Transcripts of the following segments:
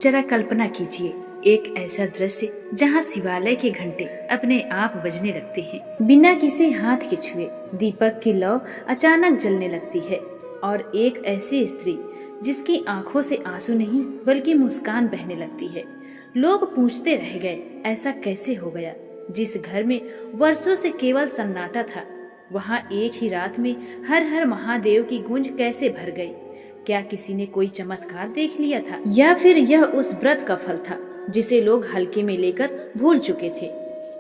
जरा कल्पना कीजिए, एक ऐसा दृश्य जहाँ शिवालय के घंटे अपने आप बजने लगते हैं। बिना किसी हाथ के छुए दीपक की लौ अचानक जलने लगती है और एक ऐसी स्त्री जिसकी आंखों से आंसू नहीं बल्कि मुस्कान बहने लगती है। लोग पूछते रह गए, ऐसा कैसे हो गया? जिस घर में वर्षों से केवल सन्नाटा था, वहाँ एक ही रात में हर हर महादेव की गूंज कैसे भर गई? क्या किसी ने कोई चमत्कार देख लिया था, या फिर यह उस व्रत का फल था जिसे लोग हल्के में लेकर भूल चुके थे?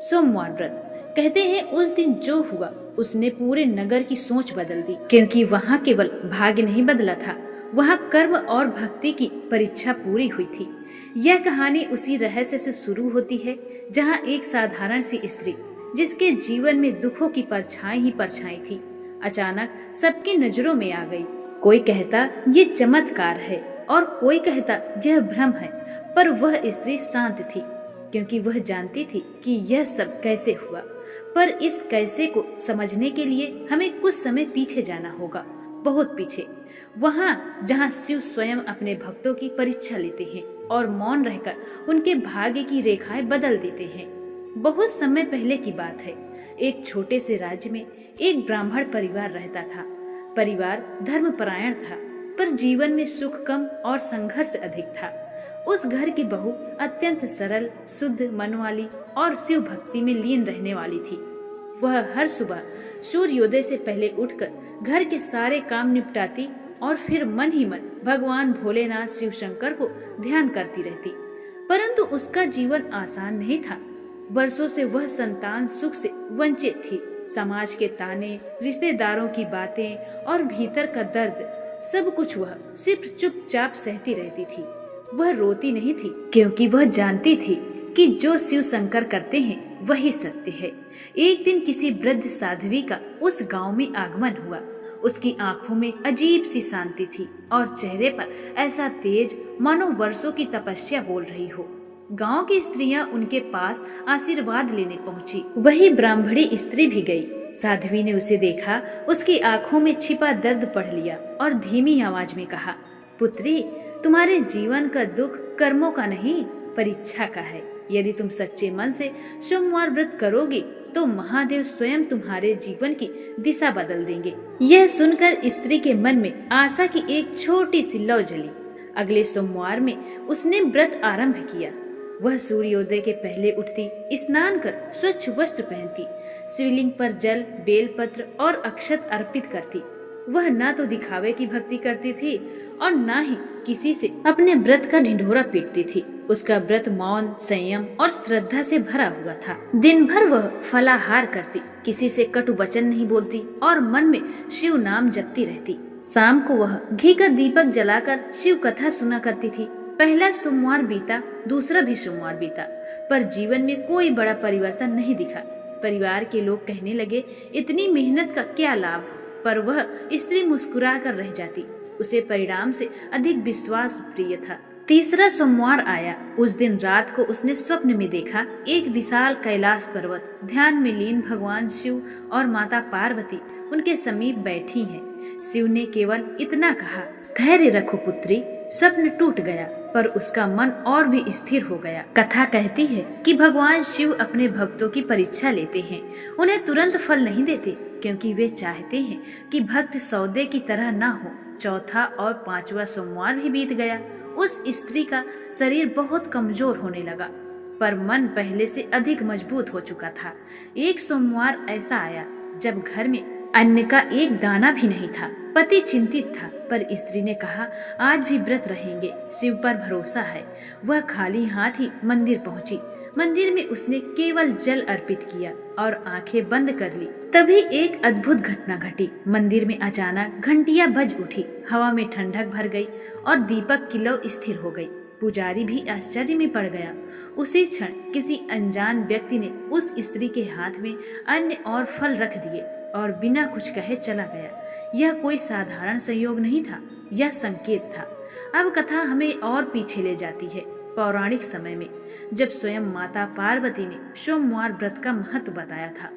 सोमवार व्रत कहते हैं उस दिन जो हुआ उसने पूरे नगर की सोच बदल दी, क्योंकि वहाँ केवल भाग्य नहीं बदला था, वहाँ कर्म और भक्ति की परीक्षा पूरी हुई थी। यह कहानी उसी रहस्य से शुरू होती है जहाँ एक साधारण सी स्त्री, जिसके जीवन में दुखों की परछाई ही परछाई थी, अचानक सबकी नजरों में आ गई। कोई कहता ये चमत्कार है और कोई कहता यह भ्रम है, पर वह स्त्री शांत थी, क्योंकि वह जानती थी कि यह सब कैसे हुआ। पर इस कैसे को समझने के लिए हमें कुछ समय पीछे जाना होगा, बहुत पीछे, वहाँ जहाँ शिव स्वयं अपने भक्तों की परीक्षा लेते हैं और मौन रहकर उनके भाग्य की रेखाएं बदल देते हैं। बहुत समय पहले की बात है। एक छोटे से राज्य में एक ब्राह्मण परिवार रहता था। परिवार धर्मपरायण था, पर जीवन में सुख कम और संघर्ष अधिक था। उस घर की बहू अत्यंत सरल, शुद्ध मन वाली और शिव भक्ति में लीन रहने वाली थी। वह हर सुबह सूर्योदय से पहले उठकर घर के सारे काम निपटाती और फिर मन ही मन भगवान भोलेनाथ शिव शंकर को ध्यान करती रहती। परंतु उसका जीवन आसान नहीं था। वर्षों से वह संतान सुख से वंचित थी। समाज के ताने, रिश्तेदारों की बातें और भीतर का दर्द, सब कुछ वह सिर्फ चुपचाप सहती रहती थी। वह रोती नहीं थी, क्योंकि वह जानती थी कि जो शिव शंकर करते हैं वही सत्य है। एक दिन किसी वृद्ध साध्वी का उस गांव में आगमन हुआ। उसकी आंखों में अजीब सी शांति थी और चेहरे पर ऐसा तेज मानो वर्षों की तपस्या बोल रही हो। गांव की स्त्रियां उनके पास आशीर्वाद लेने पहुंची। वही ब्राह्मणी स्त्री भी गई। साध्वी ने उसे देखा, उसकी आंखों में छिपा दर्द पढ़ लिया और धीमी आवाज में कहा, पुत्री, तुम्हारे जीवन का दुख कर्मों का नहीं, परीक्षा का है। यदि तुम सच्चे मन से सोमवार व्रत करोगे तो महादेव स्वयं तुम्हारे जीवन की दिशा बदल देंगे। यह सुनकर स्त्री के मन में आशा की एक छोटी सी लौ जली। अगले सोमवार में उसने व्रत आरंभ किया। वह सूर्योदय के पहले उठती, स्नान कर स्वच्छ वस्त्र पहनती, शिवलिंग पर जल, बेलपत्र और अक्षत अर्पित करती। वह न तो दिखावे की भक्ति करती थी और न ही किसी से अपने व्रत का ढिंढोरा पीटती थी। उसका व्रत मौन, संयम और श्रद्धा से भरा हुआ था। दिन भर वह फलाहार करती, किसी से कटु वचन नहीं बोलती और मन में शिव नाम जपती रहती। शाम को वह घी का दीपक जलाकर शिव कथा सुना करती थी। पहला सोमवार बीता, दूसरा भी सोमवार बीता, पर जीवन में कोई बड़ा परिवर्तन नहीं दिखा। परिवार के लोग कहने लगे, इतनी मेहनत का क्या लाभ? पर वह स्त्री मुस्कुरा कर रह जाती। उसे परिणाम से अधिक विश्वास प्रिय था। तीसरा सोमवार आया। उस दिन रात को उसने स्वप्न में देखा, एक विशाल कैलाश पर्वत, ध्यान में लीन भगवान शिव और माता पार्वती उनके समीप बैठी हैं। शिव ने केवल इतना कहा, धैर्य रखो पुत्री। स्वप्न टूट गया, पर उसका मन और भी स्थिर हो गया। कथा कहती है कि भगवान शिव अपने भक्तों की परीक्षा लेते हैं। उन्हें तुरंत फल नहीं देते, क्योंकि वे चाहते हैं कि भक्त सौदे की तरह न हो। चौथा और पांचवा सोमवार भी बीत गया। उस स्त्री का शरीर बहुत कमजोर होने लगा, पर मन पहले से अधिक मजबूत हो चुका था। एक सोमवार ऐसा आया जब घर में अन्न का एक दाना भी नहीं था। पति चिंतित था, पर स्त्री ने कहा, आज भी व्रत रहेंगे, शिव पर भरोसा है। वह खाली हाथ ही मंदिर पहुंची। मंदिर में उसने केवल जल अर्पित किया और आंखें बंद कर ली। तभी एक अद्भुत घटना घटी। मंदिर में अचानक घंटियां बज उठी, हवा में ठंडक भर गई और दीपक की लौ स्थिर हो गई। पुजारी भी आश्चर्य में पड़ गया। उसी क्षण किसी अनजान व्यक्ति ने उस स्त्री के हाथ में अन्न और फल रख दिए और बिना कुछ कहे चला गया। यह कोई साधारण संयोग नहीं था, यह संकेत था। अब कथा हमें और पीछे ले जाती है, पौराणिक समय में, जब स्वयं माता पार्वती ने सोमवार व्रत का महत्व बताया था।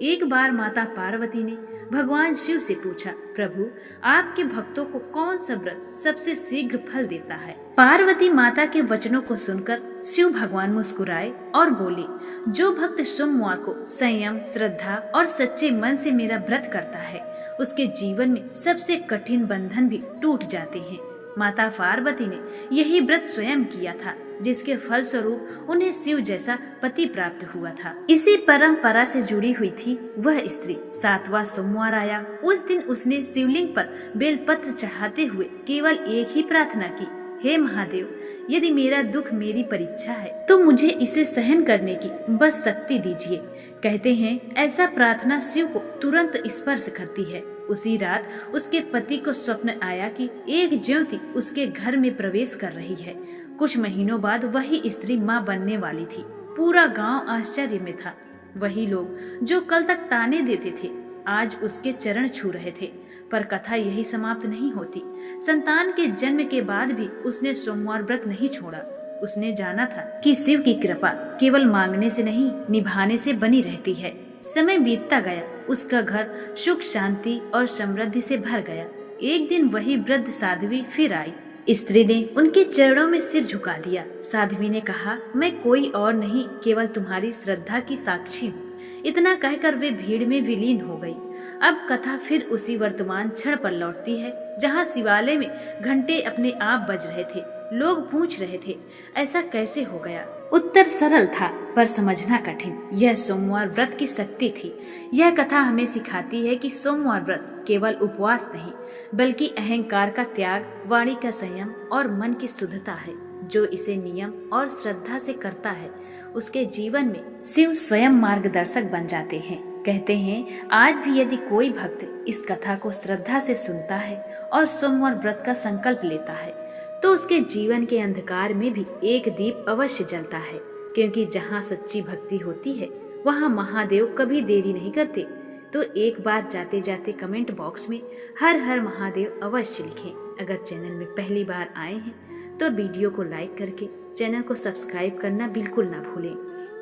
एक बार माता पार्वती ने भगवान शिव से पूछा, प्रभु आपके भक्तों को कौन सा व्रत सबसे शीघ्र फल देता है? पार्वती माता के वचनों को सुनकर शिव भगवान मुस्कुराए और बोले, जो भक्त सोमवार को संयम, श्रद्धा और सच्चे मन से मेरा व्रत करता है, उसके जीवन में सबसे कठिन बंधन भी टूट जाते हैं। माता पार्वती ने यही व्रत स्वयं किया था, जिसके फल स्वरूप उन्हें शिव जैसा पति प्राप्त हुआ था। इसी परंपरा से जुड़ी हुई थी वह स्त्री। 7वां सोमवार आया। उस दिन उसने शिवलिंग पर बेलपत्र चढ़ाते हुए केवल एक ही प्रार्थना की, हे महादेव, यदि मेरा दुख मेरी परीक्षा है तो मुझे इसे सहन करने की बस शक्ति दीजिए। कहते हैं ऐसा प्रार्थना शिव को तुरंत स्पर्श करती है। उसी रात उसके पति को स्वप्न आया कि एक ज्योति उसके घर में प्रवेश कर रही है। कुछ महीनों बाद वही स्त्री मां बनने वाली थी। पूरा गांव आश्चर्य में था। वही लोग जो कल तक ताने देते थे आज उसके चरण छू रहे थे। पर कथा यही समाप्त नहीं होती। संतान के जन्म के बाद भी उसने सोमवार व्रत नहीं छोड़ा। उसने जाना था कि शिव की कृपा केवल मांगने से नहीं, निभाने से बनी रहती है। समय बीतता गया। उसका घर सुख, शांति और समृद्धि से भर गया। एक दिन वही वृद्ध साध्वी फिर आई। स्त्री ने उनके चरणों में सिर झुका दिया। साध्वी ने कहा, मैं कोई और नहीं, केवल तुम्हारी श्रद्धा की साक्षी हूँ। इतना कहकर वे भीड़ में विलीन हो गई। अब कथा फिर उसी वर्तमान क्षण पर लौटती है, जहाँ शिवालय में घंटे अपने आप बज रहे थे। लोग पूछ रहे थे, ऐसा कैसे हो गया? उत्तर सरल था पर समझना कठिन। यह सोमवार व्रत की शक्ति थी। यह कथा हमें सिखाती है कि सोमवार व्रत केवल उपवास नहीं, बल्कि अहंकार का त्याग, वाणी का संयम और मन की शुद्धता है। जो इसे नियम और श्रद्धा से करता है, उसके जीवन में शिव स्वयं मार्गदर्शक बन जाते हैं। कहते हैं आज भी यदि कोई भक्त इस कथा को श्रद्धा से सुनता है और सोमवार व्रत का संकल्प लेता है, तो उसके जीवन के अंधकार में भी एक दीप अवश्य जलता है। क्योंकि जहाँ सच्ची भक्ति होती है, वहाँ महादेव कभी देरी नहीं करते। तो एक बार जाते जाते कमेंट बॉक्स में हर हर महादेव अवश्य लिखें। अगर चैनल में पहली बार आए हैं तो वीडियो को लाइक करके चैनल को सब्सक्राइब करना बिल्कुल ना भूलें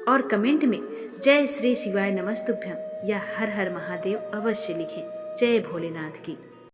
और कमेंट में जय श्री शिवाय नमस्तुभ्यम या हर हर महादेव अवश्य लिखें। जय भोलेनाथ की।